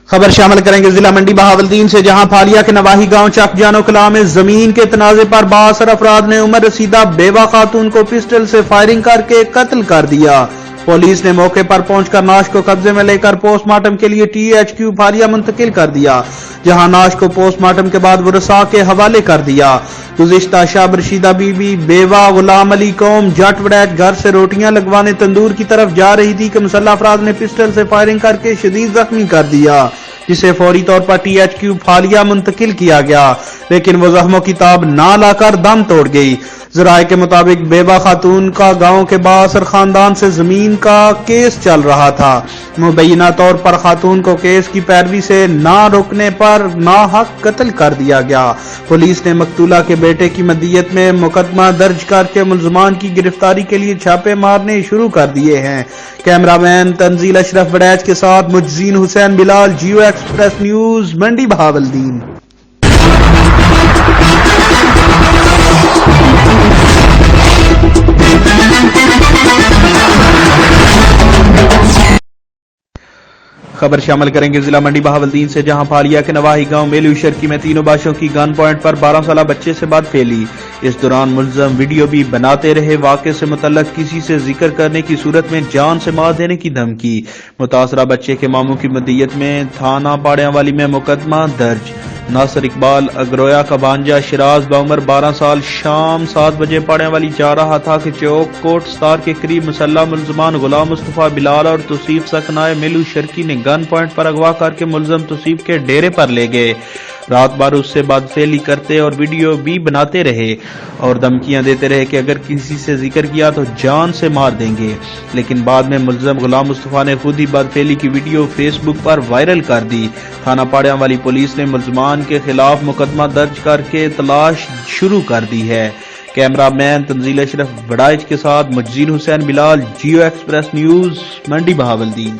خبر شامل کریں گے ضلع منڈی بہاولدین سے، جہاں پھالیا کے نواحی گاؤں چک جان و کلا میں زمین کے تنازع پر بااثر افراد نے عمر رسیدہ بیوہ خاتون کو پسٹل سے فائرنگ کر کے قتل کر دیا۔ پولیس نے موقع پر پہنچ کر نعش کو قبضے میں لے کر پوسٹ مارٹم کے لیے THQ پھالیا منتقل کر دیا، جہاں نعش کو پوسٹ مارٹم کے بعد ورثاء کے حوالے کر دیا۔ گزشتہ شب رشیدہ بی بی بیوہ غلام علی قوم جٹ وڑیچ گھر سے روٹیاں لگوانے تندور کی طرف جا رہی تھی کہ مسلح افراد نے پسٹل سے فائرنگ کر کے شدید زخمی کر دیا، جسے فوری طور پر THQ پھالیا منتقل کیا گیا، لیکن وہ زخموں کی تاب نہ لا کر دم توڑ گئی۔ ذرائع کے مطابق بیوہ خاتون کا گاؤں کے بااثر خاندان سے زمین کا کیس چل رہا تھا۔ مبینہ طور پر خاتون کو کیس کی پیروی سے نہ روکنے پر ناحق قتل کر دیا گیا۔ پولیس نے مقتولہ کے بیٹے کی مدیت میں مقدمہ درج کر کے ملزمان کی گرفتاری کے لیے چھاپے مارنے شروع کر دیے ہیں۔ کیمرہ مین تنزیل اشرف وڑیچ کے ساتھ مجزین حسین بلال، جیو ایکسپریس نیوز، منڈی بہاولدین۔ خبر شامل کریں گے ضلع منڈی بہاولدین سے، جہاں پھالیا کے نواحی گاؤں میلو شرکی میں تینوں باشوں کی گن پوائنٹ پر 12 سالہ بچے سے بات پھیلی۔ اس دوران ملزم ویڈیو بھی بناتے رہے۔ واقعے سے متعلق کسی سے ذکر کرنے کی صورت میں جان سے مار دینے کی دھمکی۔ متاثرہ بچے کے ماموں کی مدیت میں تھانہ پاڑیاں والی میں مقدمہ درج۔ ناصر اقبال اگرویا کا بھانجا شراز بعمر 12 سال شام 7 بجے پاڑیاں والی جا رہا تھا کہ چوک کوٹ ستار کے قریب مسلح ملزمان غلام مصطفیٰ بلال اور توصیف سکنائے میلو شرکی نے گن پوائنٹ پر اغوا کر کے ملزم توصیف کے ڈیرے پر لے گئے۔ رات بھر اس سے بدفعلی کرتے اور ویڈیو بھی بناتے رہے اور دھمکیاں دیتے رہے کہ اگر کسی سے ذکر کیا تو جان سے مار دیں گے، لیکن بعد میں ملزم غلام مصطفیٰ نے خود ہی بدفعلی کی ویڈیو فیس بک پر وائرل کر دی۔ تھانہ پاڑیاں والی پولیس نے ملزمان کے خلاف مقدمہ درج کر کے تلاش شروع کر دی ہے۔ کیمرہ مین تنزیل اشرف وڑیچ کے ساتھ مجزین حسین بلال، جیو ایکسپریس نیوز، منڈی بہاولدین۔